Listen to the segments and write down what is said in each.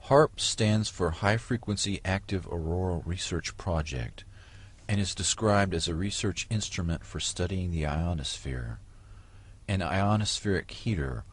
Haarp stands for High Frequency Active Auroral Research Project and is described as a research instrument for studying the ionosphere, an ionospheric heater,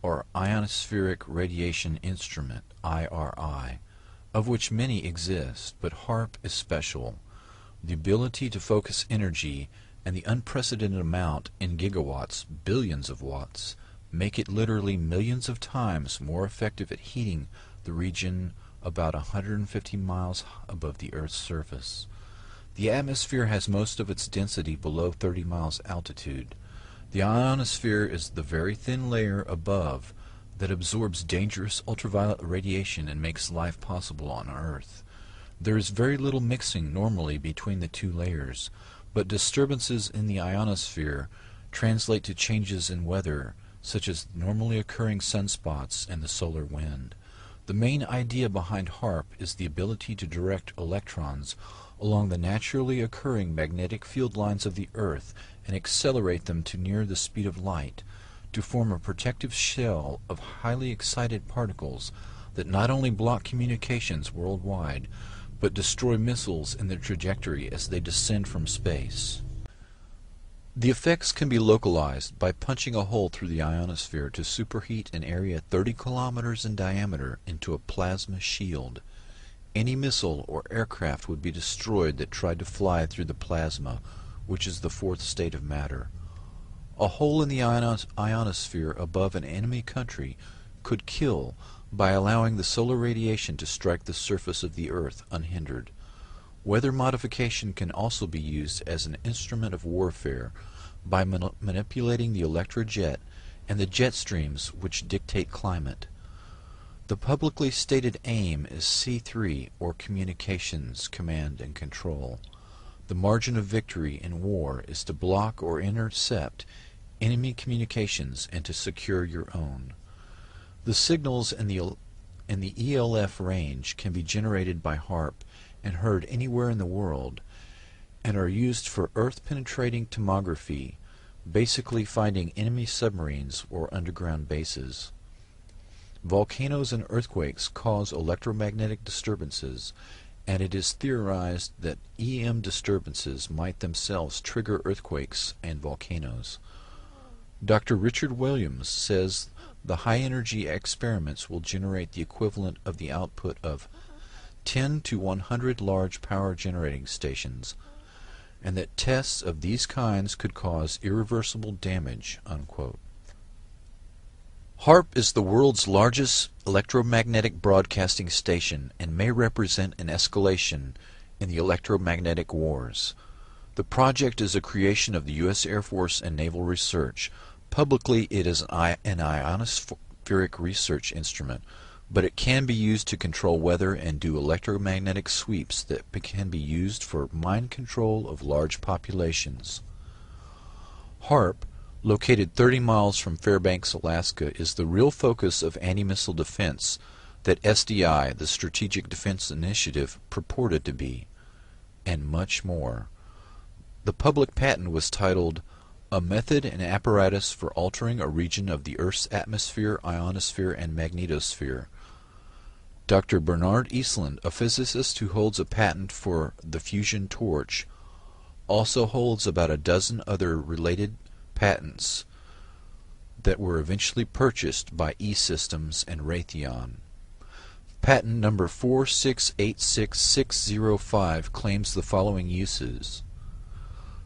or ionospheric radiation instrument, IRI, of which many exist, but Haarp is special. The ability to focus energy and the unprecedented amount in gigawatts, billions of watts, make it literally millions of times more effective at heating the region about 150 miles above the Earth's surface. The atmosphere has most of its density below 30 miles altitude. The ionosphere is the very thin layer above that absorbs dangerous ultraviolet radiation and makes life possible on Earth. There is very little mixing normally between the two layers, but disturbances in the ionosphere translate to changes in weather, such as normally occurring sunspots and the solar wind. The main idea behind Haarp is the ability to direct electrons along the naturally occurring magnetic field lines of the Earth and accelerate them to near the speed of light, to form a protective shell of highly excited particles that not only block communications worldwide, but destroy missiles in their trajectory as they descend from space. The effects can be localized by punching a hole through the ionosphere to superheat an area 30 kilometers in diameter into a plasma shield. Any missile or aircraft would be destroyed that tried to fly through the plasma, which is the fourth state of matter. A hole in the ionosphere above an enemy country could kill by allowing the solar radiation to strike the surface of the Earth unhindered. Weather modification can also be used as an instrument of warfare by manipulating the electrojet and the jet streams which dictate climate. The publicly stated aim is C3, or Communications, Command and Control. The margin of victory in war is to block or intercept enemy communications and to secure your own. The signals in the ELF range can be generated by Haarp and heard anywhere in the world, and are used for Earth-penetrating tomography, basically finding enemy submarines or underground bases. Volcanoes and earthquakes cause electromagnetic disturbances, and it is theorized that EM disturbances might themselves trigger earthquakes and volcanoes. Dr. Richard Williams says the high-energy experiments will generate the equivalent of the output of 10 to 100 large power generating stations, and that tests of these kinds could cause irreversible damage, unquote. Haarp is the world's largest electromagnetic broadcasting station and may represent an escalation in the electromagnetic wars. The project is a creation of the U.S. Air Force and Naval Research. Publicly, it is an ionospheric research instrument, but it can be used to control weather and do electromagnetic sweeps that can be used for mind control of large populations. Haarp, located 30 miles from Fairbanks, Alaska, is the real focus of anti-missile defense that SDI, the Strategic Defense Initiative, purported to be, and much more. The public patent was titled A Method and Apparatus for Altering a Region of the Earth's Atmosphere, Ionosphere, and Magnetosphere. Dr. Bernard Eastland, a physicist who holds a patent for the fusion torch, also holds about a dozen other related patents that were eventually purchased by E-Systems and Raytheon. Patent number 4686605 claims the following uses: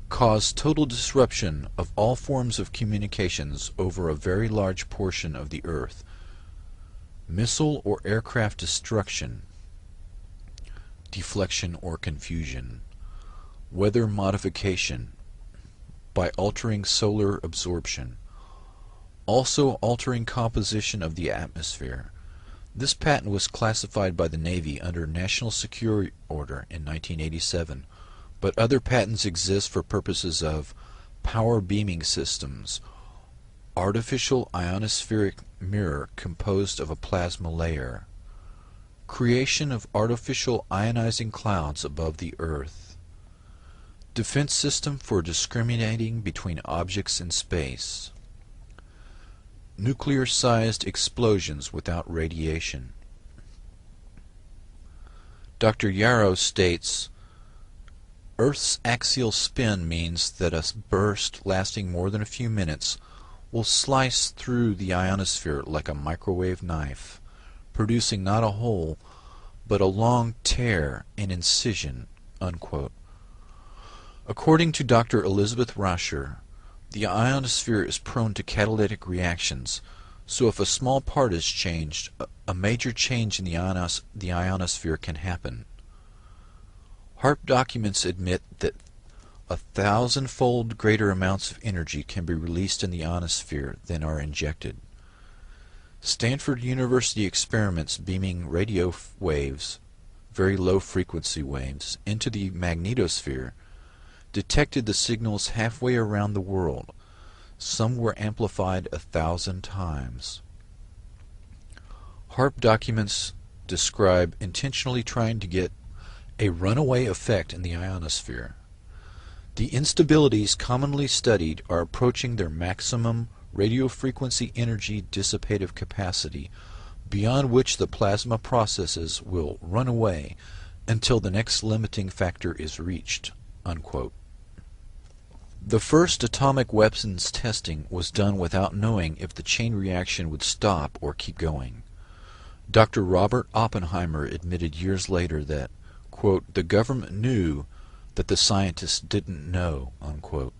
cause total disruption of all forms of communications over a very large portion of the Earth, missile or aircraft destruction, deflection or confusion, weather modification by altering solar absorption, also altering composition of the atmosphere. This patent was classified by the Navy under National Security Order in 1987, but other patents exist for purposes of power beaming systems, artificial ionospheric mirror composed of a plasma layer, creation of artificial ionizing clouds above the Earth, defense system for discriminating between objects in space, nuclear-sized explosions without radiation, Dr. Yarrow states, Earth's axial spin means that a burst lasting more than a few minutes will slice through the ionosphere like a microwave knife, producing not a hole, but a long tear and incision, unquote. According to Dr. Elizabeth Rascher, the ionosphere is prone to catalytic reactions, so if a small part is changed, a major change in the ionosphere can happen. Haarp documents admit that 1,000-fold greater amounts of energy can be released in the ionosphere than are injected. Stanford University experiments beaming radio waves, very low frequency waves, into the magnetosphere detected the signals halfway around the world. Some were amplified 1,000 times. Haarp documents describe intentionally trying to get a runaway effect in the ionosphere. The instabilities commonly studied are approaching their maximum radio frequency energy dissipative capacity, beyond which the plasma processes will run away until the next limiting factor is reached, unquote. The first atomic weapons testing was done without knowing if the chain reaction would stop or keep going. Dr. Robert Oppenheimer admitted years later that, quote, the government knew that the scientists didn't know, unquote.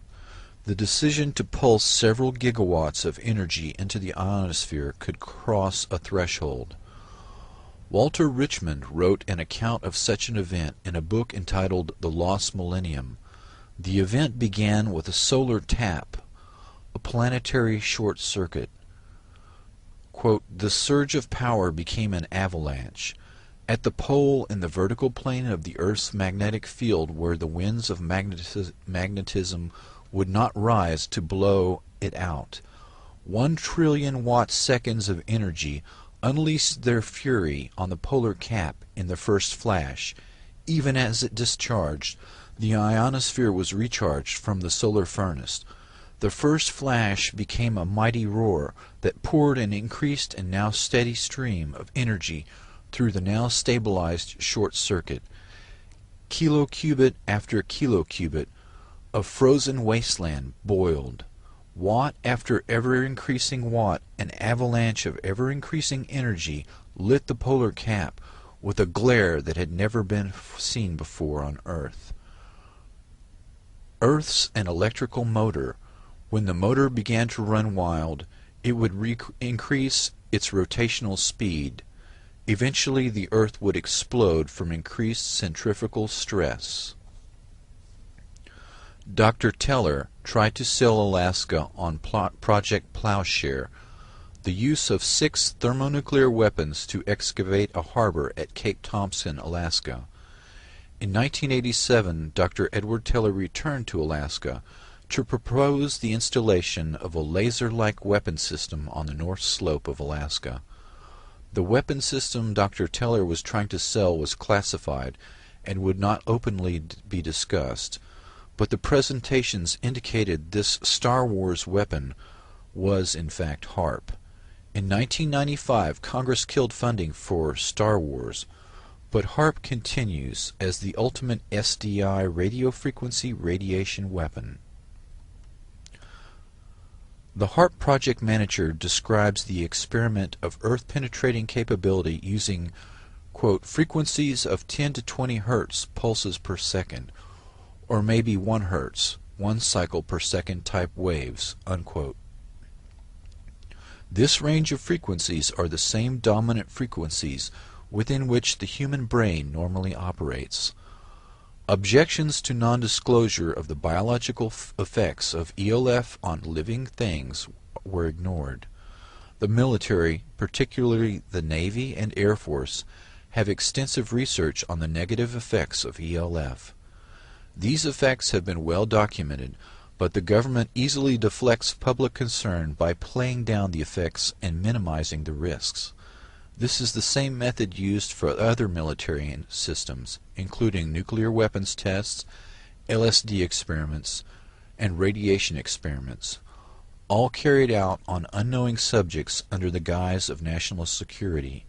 The decision to pulse several gigawatts of energy into the ionosphere could cross a threshold. Walter Richmond wrote an account of such an event in a book entitled The Lost Millennium. The event began with a solar tap, a planetary short circuit. Quote, the surge of power became an avalanche. At the pole in the vertical plane of the Earth's magnetic field where the winds of magnetism would not rise to blow it out, 1 trillion watt-seconds of energy unleashed their fury on the polar cap in the first flash. Even as it discharged, the ionosphere was recharged from the solar furnace. The first flash became a mighty roar that poured an increased and now steady stream of energy through the now stabilized short circuit. Kilocubit after kilocubit of frozen wasteland boiled. Watt after ever-increasing watt, an avalanche of ever-increasing energy lit the polar cap with a glare that had never been seen before on Earth. Earth's an electrical motor. When the motor began to run wild, it would increase its rotational speed. Eventually the Earth would explode from increased centrifugal stress. Dr. Teller tried to sell Alaska on Project Plowshare, the use of 6 thermonuclear weapons to excavate a harbor at Cape Thompson, Alaska. In 1987, Dr. Edward Teller returned to Alaska to propose the installation of a laser-like weapon system on the north slope of Alaska. The weapon system Dr. Teller was trying to sell was classified and would not openly be discussed, but the presentations indicated this Star Wars weapon was in fact Haarp. In 1995, Congress killed funding for Star Wars, but Haarp continues as the ultimate SDI radio frequency radiation weapon. The Haarp project manager describes the experiment of Earth-penetrating capability using, quote, frequencies of 10 to 20 Hertz pulses per second, or maybe 1 Hertz, 1 cycle per second type waves, unquote. This range of frequencies are the same dominant frequencies within which the human brain normally operates. Objections to non-disclosure of the biological effects of ELF on living things were ignored. The military, particularly the Navy and Air Force, have extensive research on the negative effects of ELF. These effects have been well documented, but the government easily deflects public concern by playing down the effects and minimizing the risks. This is the same method used for other military systems, including nuclear weapons tests, LSD experiments, and radiation experiments, all carried out on unknowing subjects under the guise of national security.